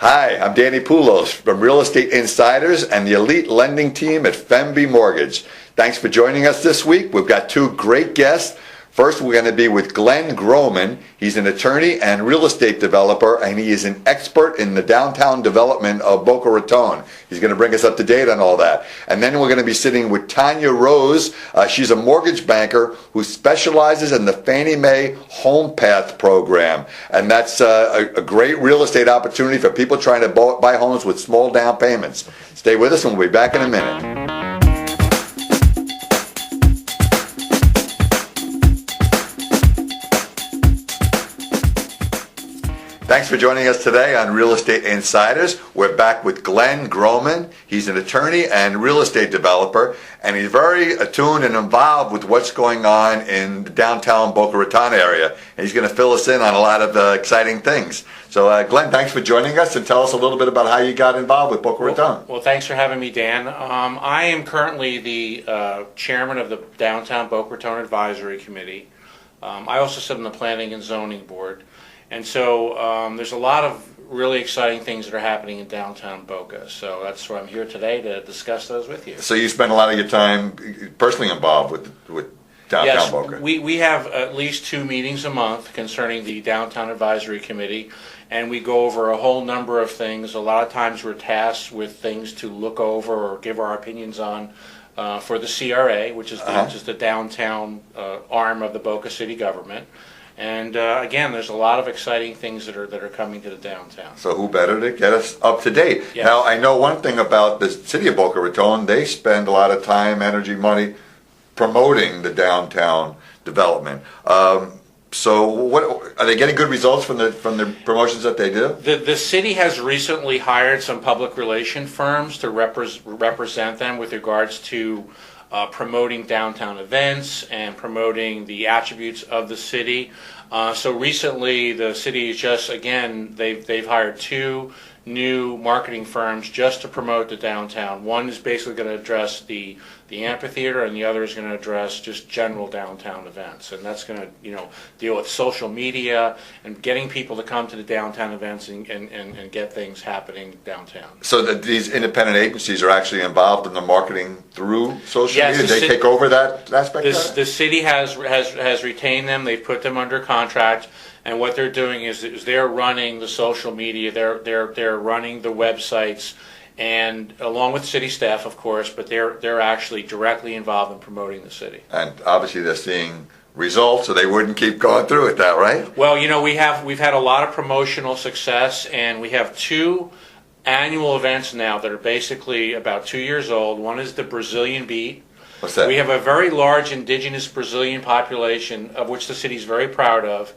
Hi, I'm Danny Poulos from Real Estate Insiders and the elite lending team at FEMBI Mortgage. Thanks for joining us this week. We've got two great guests. First, we're going to be with Glenn Gromann. He's an attorney and real estate developer, and he is an expert in the downtown development of Boca Raton. He's going to bring us up to date on all that. And then we're going to be sitting with Tanya Rose. She's a mortgage banker who specializes in the Fannie Mae Home Path program. And that's a great real estate opportunity for people trying to buy homes with small down payments. Stay with us, and we'll be back in a minute. Thanks for joining us today on Real Estate Insiders. We're back with Glenn Gromann. He's an attorney and real estate developer, and he's very attuned and involved with what's going on in the downtown Boca Raton area. And he's going to fill us in on a lot of exciting things. So, Glenn, thanks for joining us, and tell us a little bit about how you got involved with Boca Raton. Well, thanks for having me, Dan. I am currently the chairman of the Downtown Boca Raton Advisory Committee. I also sit on the Planning and Zoning Board. And so there's a lot of really exciting things that are happening in downtown Boca. So that's why I'm here today to discuss those with you. So you spend a lot of your time personally involved with downtown Boca? Yes, we have at least 2 meetings a month concerning the Downtown Advisory Committee, and we go over a whole number of things. A lot of times we're tasked with things to look over or give our opinions on for the CRA, which is just the downtown arm of the Boca City government. And again, there's a lot of exciting things that are coming to the downtown. So who better to get us up to date? Yes. Now, I know one thing about the city of Boca Raton. They spend a lot of time, energy, money promoting the downtown development. So what are they getting good results from the promotions that they do? The city has recently hired some public relation firms to represent them with regards to promoting downtown events and promoting the attributes of the city. So recently, the city is just, again, they've hired 2 new marketing firms just to promote the downtown. One is basically going to address the amphitheater, and the other is going to address just general downtown events. And that's going to, deal with social media and getting people to come to the downtown events and get things happening downtown. So that these independent agencies are actually involved in the marketing through social media? Did they take over that aspect of it? The city has retained them. They've put them under contract. And what they're doing is they're running the social media, they're running the websites, and along with city staff, of course, but they're actually directly involved in promoting the city. And obviously they're seeing results, so they wouldn't keep going through with that, right? Well, we've had a lot of promotional success, and we have 2 annual events now that are basically about 2 years old. One is the Brazilian Beat. What's that? We have a very large indigenous Brazilian population, of which the city is very proud of.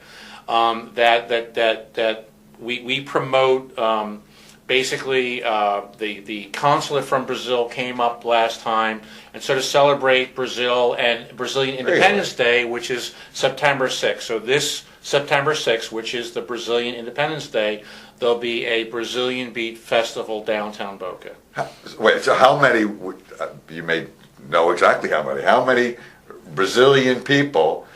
That we promote. Basically, the consulate from Brazil came up last time, and so to celebrate Brazil and Brazilian Independence Day, which is September 6th. So this September 6th, which is the Brazilian Independence Day, there'll be a Brazilian Beat Festival downtown Boca. Wait, so how many? You may know exactly how many. How many Brazilian people?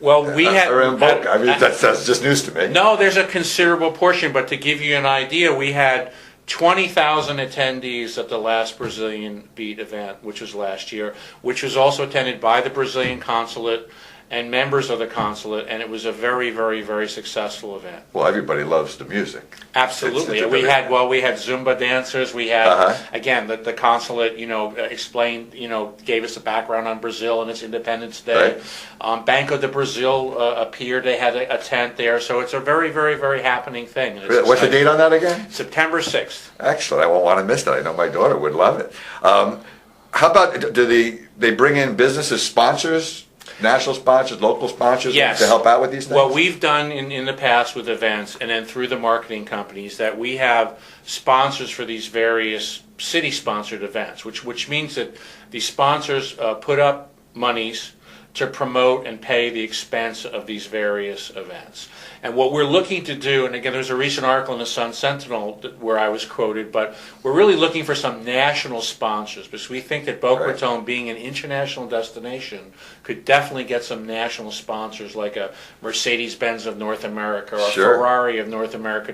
Well, we had. Or in Boca. I mean, that's just news to me. No, there's a considerable portion, but to give you an idea, we had 20,000 attendees at the last Brazilian Beat event, which was last year, which was also attended by the Brazilian consulate and members of the consulate, and it was a very, very, very successful event. Well, everybody loves the music. Absolutely. We had Zumba dancers. We had, again, the consulate, explained, gave us a background on Brazil and its Independence Day. Right. Banco de Brazil appeared. They had a tent there. So it's a very, very, very happening thing. What's the date on that again? September 6th. Excellent. I won't want to miss that. I know my daughter would love it. How about, do they bring in businesses, sponsors? National sponsors, local sponsors, yes, to help out with these things? What we've done in the past with events and then through the marketing companies, that we have sponsors for these various city-sponsored events, which means that the sponsors put up monies to promote and pay the expense of these various events. And what we're looking to do, and again, there's a recent article in the Sun Sentinel where I was quoted, but we're really looking for some national sponsors because we think that Boca Raton, being an international destination, could definitely get some national sponsors like a Mercedes-Benz of North America or a Ferrari of North America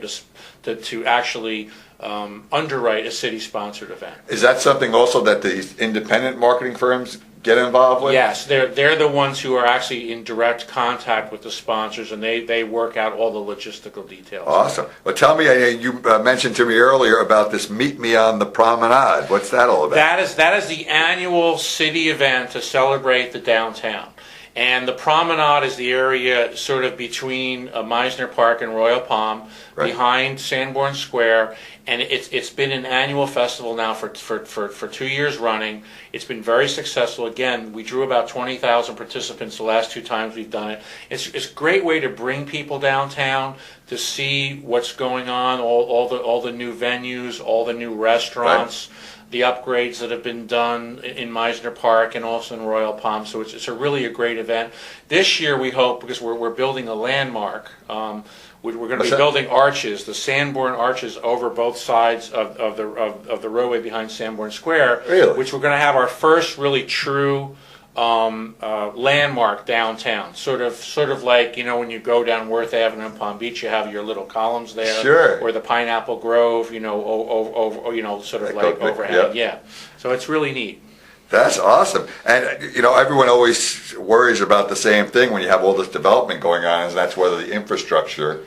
to actually underwrite a city-sponsored event. Is that something also that these independent marketing firms get involved with? Yes, they're the ones who are actually in direct contact with the sponsors, and they work out all the logistical details. Awesome. Well, tell me, you mentioned to me earlier about this Meet Me on the Promenade. What's that all about? That is the annual city event to celebrate the downtown. And the Promenade is the area sort of between Meisner Park and Royal Palm, behind Sanborn Square, and it's been an annual festival now for 2 years running. It's been very successful. Again, we drew about 20,000 participants the last 2 times we've done it. It's a great way to bring people downtown to see what's going on, all the new venues, all the new restaurants. The upgrades that have been done in Meisner Park and also in Royal Palm, so it's really a great event. This year we hope, because we're building a landmark, we're going to be building arches, the Sanborn arches over both sides of the roadway behind Sanborn Square, which we're going to have our first really true landmark downtown, sort of like, you know, when you go down Worth Avenue in Palm Beach, you have your little columns there, or the Pineapple Grove, you know, over sort of like overhead. Yeah, so it's really neat. That's awesome. And you know, everyone always worries about the same thing when you have all this development going on, and that's whether the infrastructure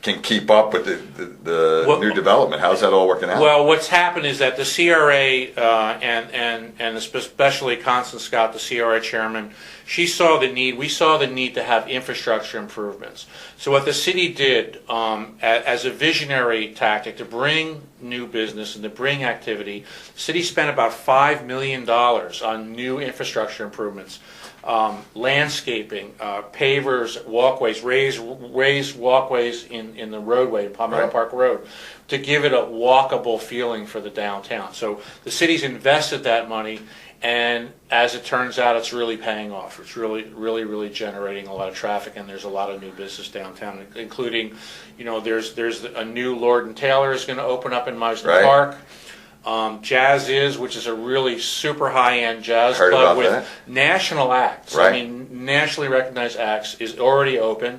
can keep up with the new development. How's that all working out? Well, what's happened is that the CRA and especially Constance Scott, the CRA chairman, we saw the need to have infrastructure improvements. So what the city did as a visionary tactic to bring new business and to bring activity, the city spent about $5 million on new infrastructure improvements. Landscaping, pavers, walkways, raised walkways in the roadway, Promenade Park Road, to give it a walkable feeling for the downtown. So the city's invested that money, and as it turns out, it's really paying off. It's really generating a lot of traffic, and there's a lot of new business downtown, including, you know, there's a new Lord and Taylor is going to open up in Meisner Park. Jazz Is, which is a really super high-end jazz club with national acts. I mean, nationally recognized acts, is already open.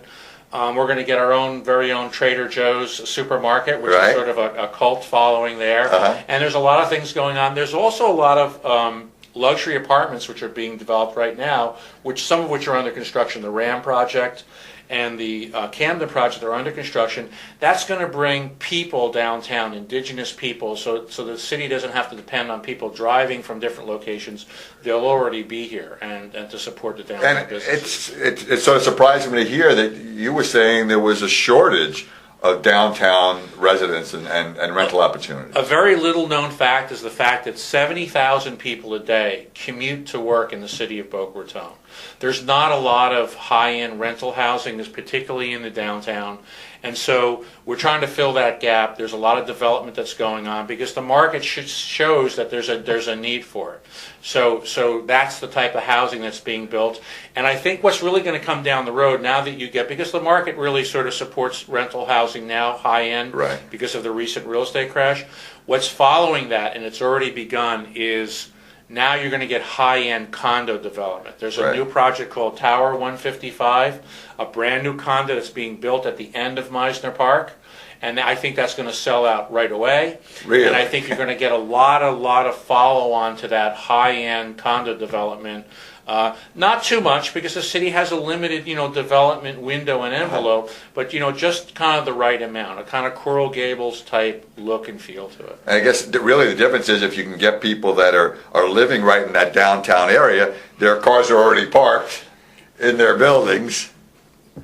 We're going to get our very own Trader Joe's supermarket, which is sort of a cult following there. And there's a lot of things going on. There's also a lot of luxury apartments which are being developed right now, some of which are under construction. The Ram project and the Camden project are under construction. That's going to bring people downtown, indigenous people, so the city doesn't have to depend on people driving from different locations. They'll already be here and to support the downtown business. It's sort of surprising to hear that you were saying there was a shortage of downtown residents and rental opportunities. A very little known fact is the fact that 70,000 people a day commute to work in the city of Boca Raton. There's not a lot of high-end rental housing, particularly in the downtown, and so we're trying to fill that gap. There's a lot of development that's going on because the market shows that there's a need for it. So that's the type of housing that's being built, and I think what's really going to come down the road now that because the market really sort of supports rental housing now, high-end, because of the recent real estate crash. What's following that, and it's already begun, is now you're going to get high-end condo development. There's a new project called Tower 155, a brand new condo that's being built at the end of Meisner Park, and I think that's going to sell out right away. And I think you're going to get a lot of follow-on to that high-end condo development. Not too much, because the city has a limited, development window and envelope, but, just kind of the right amount, a kind of Coral Gables type look and feel to it. And I guess really the difference is if you can get people that are living right in that downtown area, their cars are already parked in their buildings.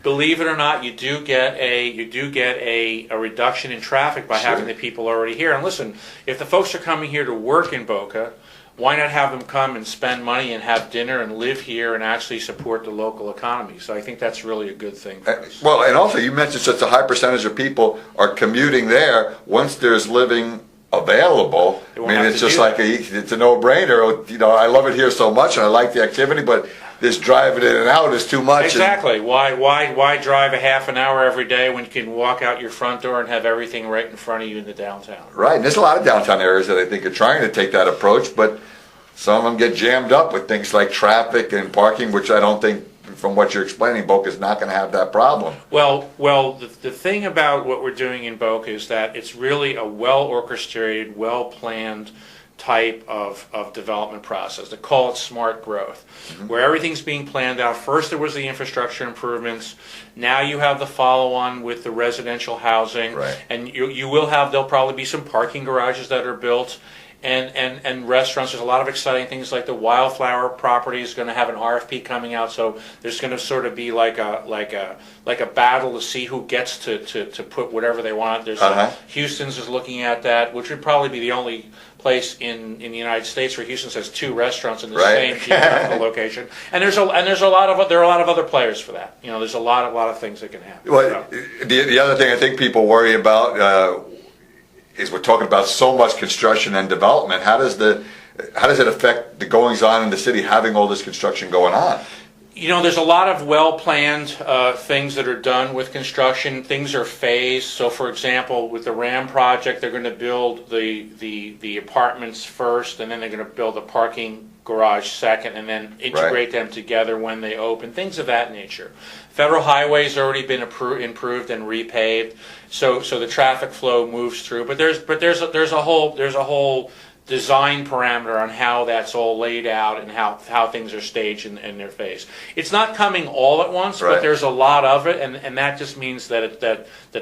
Believe it or not, you do get a reduction in traffic by having the people already here. And listen, if the folks are coming here to work in Boca, why not have them come and spend money and have dinner and live here and actually support the local economy? So I think that's really a good thing for us. Well, and also you mentioned such a high percentage of people are commuting there. Once there's living available, I mean, it's just like it's a no-brainer. I love it here so much and I like the activity, but this driving in and out is too much. Exactly. Why drive a half an hour every day when you can walk out your front door and have everything right in front of you in the downtown? Right, and there's a lot of downtown areas that I think are trying to take that approach, but some of them get jammed up with things like traffic and parking, which I don't think, from what you're explaining, Boca's not going to have that problem. Well, the thing about what we're doing in Boca is that it's really a well-orchestrated, well-planned type of development process. They call it smart growth, where everything's being planned out. First there was the infrastructure improvements. Now you have the follow-on with the residential housing. Right. And there'll probably be some parking garages that are built. And restaurants. There's a lot of exciting things, like the Wildflower property is going to have an RFP coming out, so there's going to sort of be like a battle to see who gets to put whatever they want. There's Houston's is looking at that, which would probably be the only place in the United States where Houston has 2 restaurants in the same geographical location. And there are a lot of other players for that. There's a lot of things that can happen. Well, the other thing I think people worry about is we're talking about so much construction and development. How does it affect the goings on in the city having all this construction going on? There's a lot of well-planned things that are done with construction. Things are phased. So, for example, with the RAM project, they're going to build the apartments first, and then they're going to build a parking garage second, and then integrate them together when they open. Things of that nature. Federal highways already been improved and repaved, so the traffic flow moves through. But there's a whole design parameter on how that's all laid out and how things are staged in their phase. It's not coming all at once, but there's a lot of it, and that just means that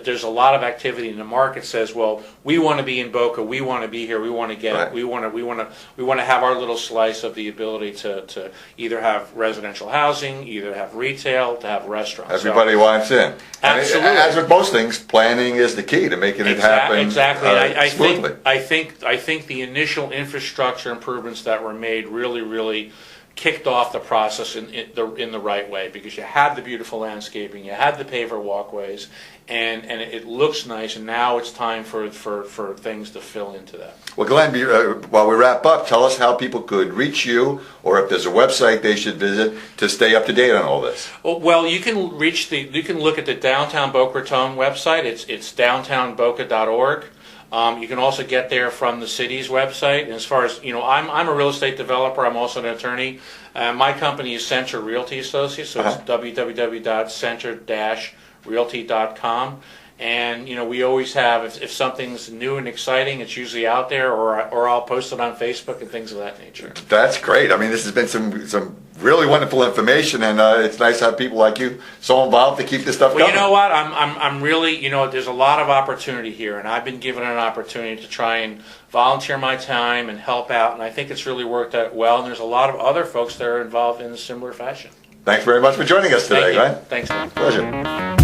there's a lot of activity, and the market says, well, we want to be in Boca, we want to be here, we want to get it, we want to have our little slice of the ability to either have residential housing, either have retail, to have restaurants. Everybody wants in. Absolutely. And as with most things, planning is the key to making it happen. Exactly. And smoothly. I think the initial infrastructure improvements that were made really kicked off the process in the right way, because you had the beautiful landscaping, you had the paver walkways, and it looks nice, and now it's time for things to fill into that. Well, Glenn, while we wrap up, tell us how people could reach you, or if there's a website they should visit to stay up to date on all this. Well, you can look at the Downtown Boca Raton website. It's downtownboca.org. You can also get there from the city's website. And as far as, I'm a real estate developer. I'm also an attorney. My company is Center Realty Associates, so it's www.center-realty.com. And, we always have, if something's new and exciting, it's usually out there, or I'll post it on Facebook and things of that nature. That's great. I mean, this has been some really wonderful information, and it's nice to have people like you so involved to keep this stuff going. Well, you know what? I'm really, there's a lot of opportunity here, and I've been given an opportunity to try and volunteer my time and help out, and I think it's really worked out well, and there's a lot of other folks that are involved in a similar fashion. Thanks very much for joining us today, Glenn. Thanks, Glenn. Pleasure.